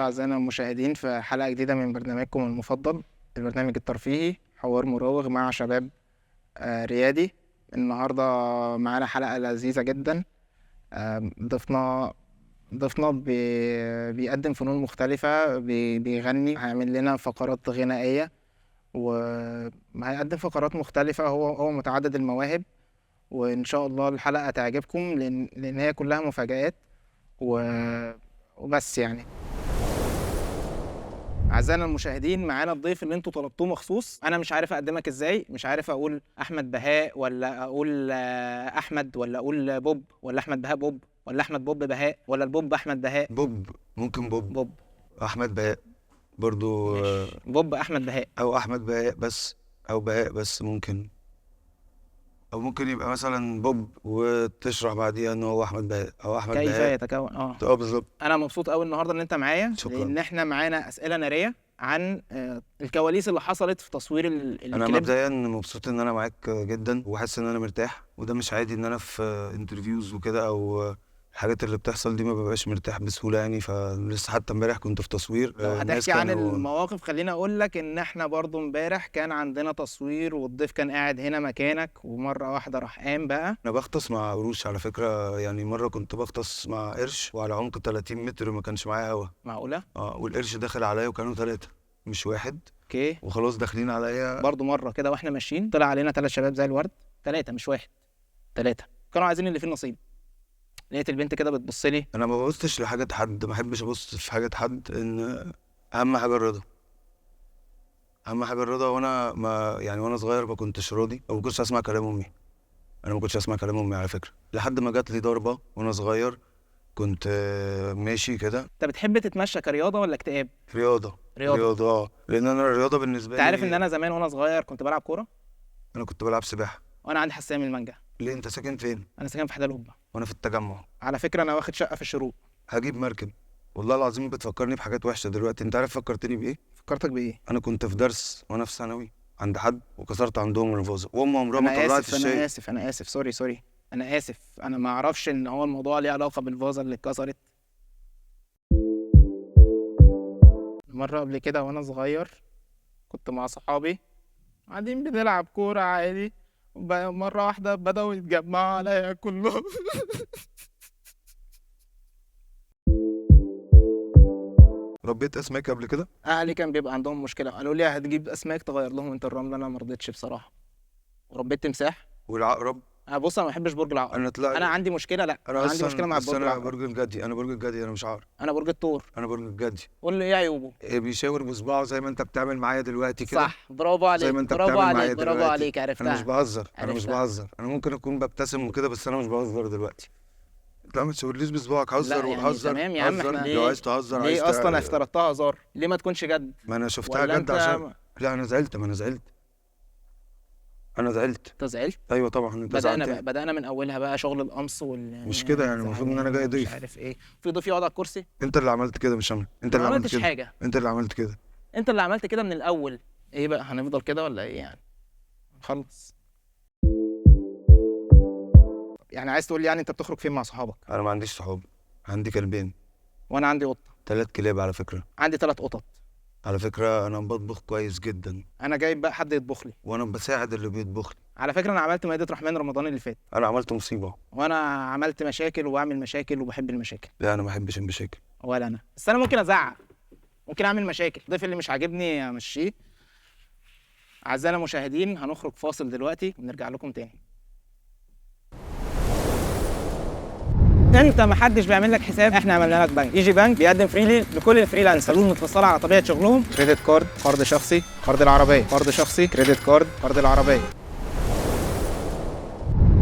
أعزائنا المشاهدين في حلقة جديدة من برنامجكم المفضل، البرنامج الترفيهي حوار مراوغ مع شباب ريادي. النهاردة معانا حلقة لذيذة جدا. ضيفنا بيقدم فنون مختلفة، بيغني، هيعمل لنا فقرات غنائية وهيقدم فقرات مختلفة. هو متعدد المواهب، وإن شاء الله الحلقة تعجبكم لأن هي كلها مفاجآت وبس يعني. أعزائنا المشاهدين، معانا الضيف اللي انتوا طلبتوه مخصوص. انا مش عارف اقدمك ازاي، مش عارف اقول احمد بهاء ولا اقول احمد، ولا اقول بوب، ولا احمد بهاء بوب، ولا احمد بوب بهاء، ولا البوب احمد بهاء. بوب، ممكن بوب. بوب احمد بهاء برضو. ماشي. بوب احمد بهاء او احمد بهاء بس، او بهاء بس ممكن، او ممكن يبقى مثلا بوب وتشرح بعديها ان هو احمد بهاء او احمد كيف بهاء. يتكون بالظبط. انا مبسوط قوي النهارده ان انت معايا، شكرا. لان احنا معانا اسئله ناريه عن الكواليس اللي حصلت في تصوير انا الكليب. مبدئيا مبسوط ان انا معاك جدا، وحاسس ان انا مرتاح، وده مش عادي ان انا في انترفيوز وكده او الحاجات اللي بتحصل دي ما ببقاش مرتاح بسهوله يعني. فلسه حتى امبارح كنت في تصوير. لو الناس هتحكي عن كانوا المواقف، خليني اقول لك ان احنا برضو امبارح كان عندنا تصوير، والضيف كان قاعد هنا مكانك، ومره واحده راح قام بقى. انا بغطس مع قروش على فكره، يعني مره كنت بغطس مع قرش وعلى عمق 30 متر ما كانش معايا هوا. معقوله؟ والقرش دخل عليا وكانوا 3 مش واحد، اوكي. وخلاص داخلين عليا. برضو مره كده واحنا ماشيين طلع علينا 3 شباب زي الورد، 3 مش واحد، 3 كانوا عايزين اللي فيه النصيب. لقيت البنت كده بتبص لي. انا ما ببصش لحاجه حد، ما احبش ابص في حاجه حد، ان اهم حاجه الرضا. اهم حاجه الرضا. وانا ما يعني وانا صغير ما كنتش راضي، او ما كنتش اسمع كلام امي. انا ما كنتش اسمع كلام امي على فكره، لحد ما جات لي ضربه وانا صغير. كنت ماشي كده. انت بتحب تتمشى كرياضه ولا اكتئاب؟ رياضه. رياضه. رياضه، لان انا الرياضه بالنسبه انت عارف لي. ان انا زمان وانا صغير كنت بلعب كوره، انا كنت بلعب سباحه. وانا عندي حساسيه من المانجا. ليه؟ انت ساكن فين؟ انا ساكن في حدائق القبه. وانا في التجمع. على فكره انا واخد شقه في الشروق. هجيب مركب. والله العظيم بتفكرني بحاجات وحشه دلوقتي. انت عارف فكرتني بايه؟ فكرتك بايه؟ انا كنت في درس وانا في ثانوي عند حد، وكسرت عندهم الفازه، وام عمرها ما انا طلعت اسف الشاي. انا اسف انا اسف سوري. انا اسف، انا ما اعرفش ان هو الموضوع ليه علاقه بالفازه اللي اتكسرت. مره قبل كده وانا صغير كنت مع صحابي قاعدين بنلعب كوره عادي، مره واحده بداوا يتجمعوا عليا كلهم. ربيت اسماك قبل كده. اهلي كان بيبقى عندهم مشكله، قالوا لي هتجيب اسماك تغير لهم انت الرمله، انا ما رضيتش بصراحه، وربيت تمساح. والعقرب. بص انا ما بحبش برج العقرب. انا طلع انا عندي مشكله، لا انا عندي اصلا مشكله مع برج انا العقرب. برج الجدي. انا برج الجدي، انا مش عقرب. انا برج الثور. انا برج الجدي. قول لي ايه عيوبه. بيشاور بصباعه زي ما انت بتعمل معايا دلوقتي كده. صح، برافو عليك، زي ما انت برافو بتعمل معايا عليك، برافو دلوقتي. عليك، عرفتها. انا مش بهزر، انا مش عرفتها. بهزر. انا ممكن اكون ببتسم وكده، بس انا مش بهزر دلوقتي. لا ما تشاورليش بصباعك. هزر لا يعني وهزر. تمام يا عم، هزر احنا لو ليه؟ عايز تهزر. ليه اصلا افترضتها هزار؟ ليه ما تكونش جد؟ ما انا شفتها ولا جد عشان لا انا زعلت. ما انا زعلت. انا زعلت. انت زعلت؟ ايوه طبعا انت زعلت. بدأنا من اولها بقى شغل القمص مش كده يعني، المفروض ان انا جاي مش ضيف. عارف ايه، في ضيف يقعد على الكرسي. انت اللي عملت كده مش انا. انت ما اللي عملت عملتش كده. حاجه. انت اللي عملت كده. انت اللي عملت كده من الاول. ايه بقى، هنفضل كده ولا ايه يعني؟ خلص. يعني عايز تقول لي يعني انت بتخرج فين مع صحابك؟ انا ما عنديش صحاب. عندي كلبين. وانا عندي قطه. 3 كلاب على فكره. عندي 3 قطط. على فكره انا بطبخ كويس جدا. انا جايب بقى حد يطبخ لي. وانا بساعد اللي بيطبخ لي. على فكره انا عملت مائده رحمن رمضان اللي فات. انا عملت مصيبه. وانا عملت مشاكل وبعمل مشاكل وبحب المشاكل. لا انا ما بحبش المشاكل. ولا انا، بس انا ممكن ازعق، ممكن اعمل مشاكل. الضيف اللي مش عاجبني امشيه. اعزائنا المشاهدين، هنخرج فاصل دلوقتي ونرجع لكم تاني. انت محدش بيعمل لك حساب، احنا عملنا لك بنك. ايجي بنك بيقدم فريلي لكل الفريلانسر، حلول متفصله على طبيعه شغلهم. كريدت كارد، قرض شخصي، قرض العربيه، قرض شخصي، كريدت كارد، قرض العربيه.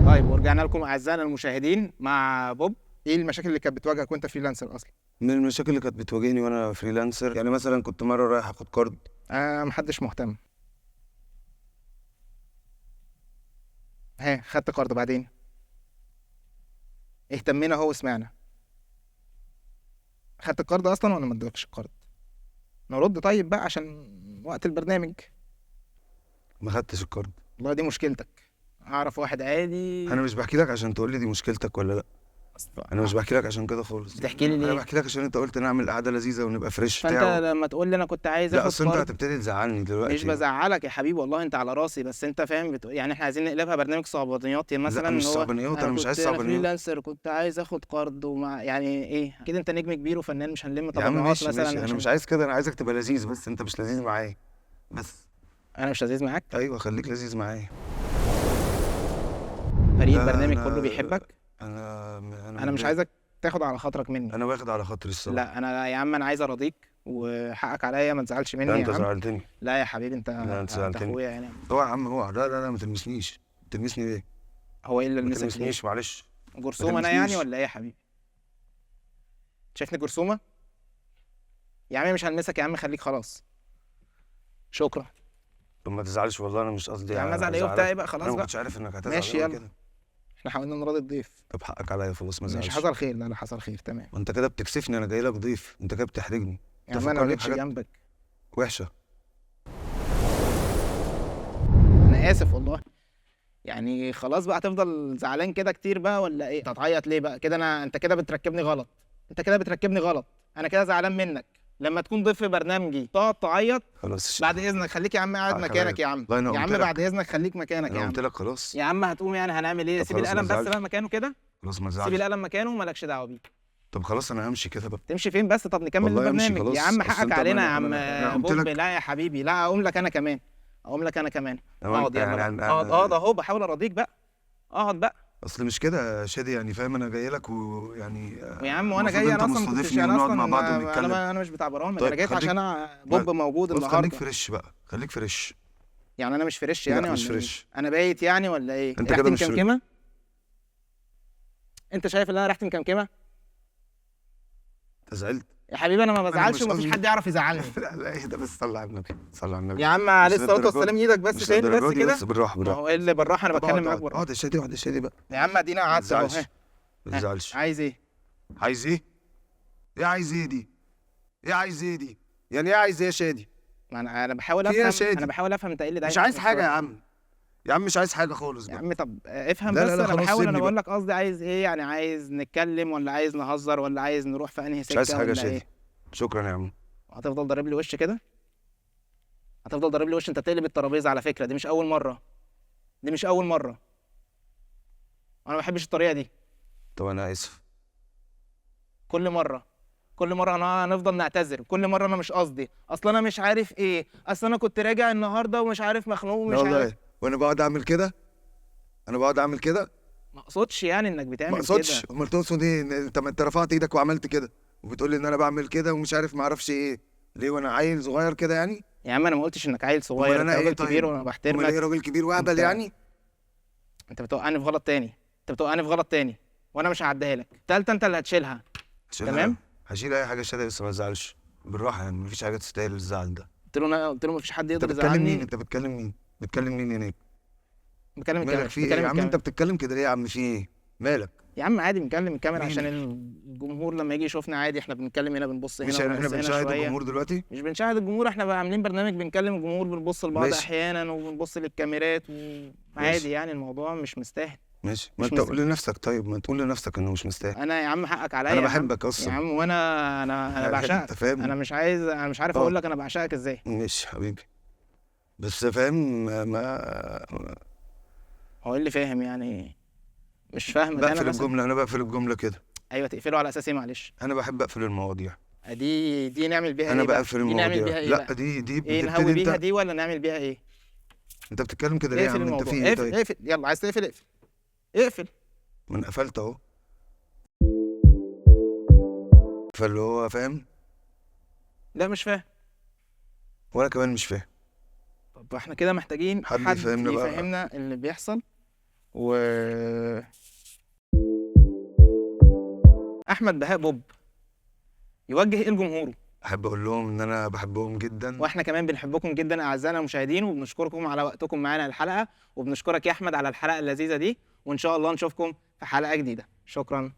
طيب ورجعنا لكم اعزائنا المشاهدين مع بوب. ايه المشاكل اللي كانت بتواجهك وانت فريلانسر اصلا؟ من المشاكل اللي كانت بتواجهني وانا فريلانسر، يعني مثلا كنت مره رايح اخد كارد. محدش مهتم. خدت قرض بعدين اهتمينا هو وسمعنا. خدت القرض اصلا ولا ما ادولكش القرض؟ نرد طيب بقى عشان وقت البرنامج. ما خدتش الكارد. والله دي مشكلتك. اعرف واحد عادي. انا مش بحكي لك عشان تقول لي دي مشكلتك ولا لا. انا مش بحكي لك عشان كده خالص. بتحكي لي انا ليه؟ بحكي لك عشان انت قلت نعمل قعده لذيذه ونبقى فريش فانت بتاع لما تقول لي انا كنت عايز لا اخد اصل انت قرض، هتبتدي تزعلني دلوقتي. مش بزعلك يا حبيبي والله، انت على راسي، بس انت فاهم يعني احنا عايزين نقلبها برنامج صعبانيات مثلا، لا مش اللي هو صعبانيات، انا مش عايز انا صعبانيات. فريلانسر كنت عايز اخد قرض ومع يعني ايه كده، انت نجم كبير وفنان، مش هنلم يا عم تبرعات ماشي مثلا ماشي، انا عشان مش عايز كده، انا عايزك تبقى لذيذ بس انت مش لذيذ معايا بس. انا مش لذيذ معاك. ايوه خليك لذيذ معايا. فريق لا البرنامج انا كله بيحبك. انا مش عايزك تاخد على خاطرك مني. انا واخد على خاطري الصراحه. لا انا يا عم انا عايز ارضيك وحقك عليا، ما تزعلش مني لا يا انت عم. زعلتني. لا يا حبيبي انت لا انت زعلتني. اخويا يعني. اوعى يا عم اوعى، لا لا لا ما تلمسنيش. تلمسني ليه؟ هو ايه اللي ما لمسك ليه؟ تلمسنيش معلش. جرثومه انا تلمسنيش. يعني ولا ايه يا حبيبي؟ شايفني جرثومه؟ يا عم مش هلمسك يا عم، خليك خلاص. شكرا. طب ما تزعلش والله، انا مش قصدي يا عم ازعل ايه أزعلك. وبتاع ايه بقى، خلاص انا ما بقى. كنتش عارف انك هتزعل ماشي أوي يلا. كده. احنا حاولنا نراضي الضيف. طب حقك عليا خلاص ما مش تزعلش. حصل خير، لا لا حصل خير تمام. وانت كده بتكسفني، انا جاي لك ضيف، انت كده بتحرجني. يا عم انا ما جيتش جنبك. وحشه. انا اسف والله. يعني خلاص بقى هتفضل زعلان كده كتير بقى ولا ايه؟ هتعيط ليه بقى كده؟ انت كده بتركبني غلط. انت كده بتركبني غلط. انا كده زعلان منك. لما تكون ضيف في برنامجي تقعد تعيط؟ خلاص بعد اذنك خليك يا عم قاعد مكانك يا عم. يا عم بعد اذنك خليك مكانك يا انا عم. قلت لك خلاص. يا عم هتقوم يعني هنعمل ايه؟ طب سيب خلاص ما القلم بس تزعلش. بقى مكانه كده. خلاص ما سيب تزعلش. القلم مكانه ومالكش دعوه بيه. طب خلاص انا همشي كده بقى. تمشي فين بس؟ طب نكمل والله همشي البرنامج خلاص. يا عم، أصل حقك أنت علينا يا أنا عم قلت بوب. لك. لا يا حبيبي، لا اقوم لك انا كمان. اقوم لك انا كمان. اقعد يعني يلا بقى. اقعد اهو، بحاول اراضيك بقى. اقعد بقى. اصل مش كده يا شادي، يعني فاهم انا جاي لك ويعني يا عم وانا المفروض جاي انت انا اصلا ما كنتش مستضيفني انا ونقعد اصلا مع بعض ونتكلم. انا مش بتاع برامج. طيب انا جيت خليك. عشان بوب موجود خلاص النهارده. خليك فريش بقى، خليك فريش. يعني انا مش فريش لا يعني مش ولا فريش. ايه؟ انا بايت يعني ولا ايه؟ انت ريحتي كده مش مكمكمه؟ انت شايف ان انا ريحتي مكمكمه؟ انت زعلت؟ يا حبيبي انا ما بزعلش مش ومفيش قصدي. حد يعرف يزعلني. لا لا اهدى بس، صلي على النبي، صلي على النبي. يا عم عليه مش الصلاه للدرجة والسلام، دي. ايدك بس مش تاني بس للدرجة دي، كده. بس بالراحه ما بالراحه. هو ايه اللي بالراحه؟ انا طب بتكلم معاك اقعد بالراحه. اقعد يا شادي، اقعد يا شادي بقى. يا عم ادينا ما قعدت اهو. تزعلش ما تزعلش. عايز ايه؟ عايز ايه؟ ايه عايز ايه دي؟ ايه عايز ايه دي؟ يعني ايه عايز ايه يا شادي؟ ما انا بحاول في ايه يا افهم. شادي؟ انا بحاول افهم انت ايه اللي مش ضايقك عايز في حاجه يا السؤال. عم. يا عم مش عايز حاجه خالص يا بقى. عم طب افهم لا بس. لا لا انا خلاص بحاول، انا سيبني بقول بقى. لك قصدي عايز ايه يعني. عايز نتكلم ولا عايز نهزر ولا عايز نروح في انهي مش عايز سكه حاجه يا ولا شادي. ايه؟ شكرا يا عم. هتفضل ضارب لي وش كده؟ هتفضل ضارب لي وش؟ انت بتقلب الترابيزه على فكره، دي مش اول مره. دي مش اول مره. انا ما بحبش الطريقه دي. طب انا اسف. كل مره انا هنفضل نعتذر. كل مره انا مش قصدي، اصل انا مش عارف ايه، اصل انا كنت راجع النهارده ومش عارف مخنوق لا ومش عارف. والله وانا بقعد اعمل كده. انا بقعد اعمل كده. ما اقصدش يعني انك ما بتعمل كده. اقصدش. امال تقصد ايه؟ انت ما انت رفعت ايدك وعملت كده وبتقول لي ان انا بعمل كده ومش عارف ما اعرفش ايه ليه وانا عيل صغير كده يعني. يا عم انا ما قلتش انك عيل صغير، امال انت انا راجل ايه طيب؟ كبير وانا امال بحترمك. ايه راجل كبير واهبل انت- يعني؟ انت بتوقعني في غلط تاني. انت بتوقعني في غلط تاني وانا مش هعديها لك. تالتة انت اللي هتشيلها. تمام؟ هشيل اي حاجه شادي بس ما تزعلش بالراحه، يعني مفيش حاجه تستاهل الزعل ده. قلت له مفيش حد انت يقدر بتكلم مين؟ يزعلني. انت بتكلم مين؟ بتكلم مين هناك؟ بكلم مالك الكاميرا. في ايه يا عم؟ انت بتتكلم كده ليه يا عم؟ في ايه؟ مالك؟ يا عم عادي بنكلم الكاميرا مين؟ عشان الجمهور لما يجي يشوفنا عادي. احنا بنتكلم هنا بنبص هنا مش احنا وبنبص هنا بنشاهد شويه. الجمهور دلوقتي؟ مش بنشاهد الجمهور، احنا بقى عاملين برنامج بنكلم الجمهور، بنبص لبعض ماشي. احيانا وبنبص للكاميرات عادي يعني. الموضوع مش مستاهل. ماشي. ما مش انت مستاهل. قول لنفسك. طيب ما تقول لنفسك انه مش مستاهل. انا يا عم حقك عليا انا يا عم. بحبك اصلا يا عم وانا انا انت بعشقك. فاهم؟ انا مش عارف اقول لك انا بعشقك ازاي. ماشي حبيبي بس فاهم ما هو ايه اللي فاهم يعني؟ مش فاهم ده انا بقفل مثلا. الجمله. انا بقفل الجمله كده. ايوه تقفله على اساس ايه؟ معلش. انا بحب اقفل المواضيع. دي نعمل بيها انا ايه بقى؟ بقفل دي نعمل المواضيع. بيها ايه لا بقى؟ دي ايه نهوي بتبتدي بيها انت. دي ولا نعمل بيها ايه؟ انت بتتكلم كده ليه يا اقفل عم؟ انت الموضوع. في ايه اقفل طيب؟ اقفل يلا. عايز تقفل اقفل. اقفل. ما انا قفلت اهو. فاللي هو فاهم. لا مش فاهم. وانا كمان مش فاهم. طب احنا كده محتاجين حد حد يفهمنا بقى. يفهمنا اللي بيحصل. احمد بهاء بوب يوجه ايه لجمهوره؟ احب اقول لهم ان انا بحبهم جدا. واحنا كمان بنحبكم جدا اعزائنا المشاهدين، وبنشكركم على وقتكم معانا الحلقه، وبنشكرك يا احمد على الحلقه اللذيذه دي، وان شاء الله نشوفكم في حلقه جديده. شكرا.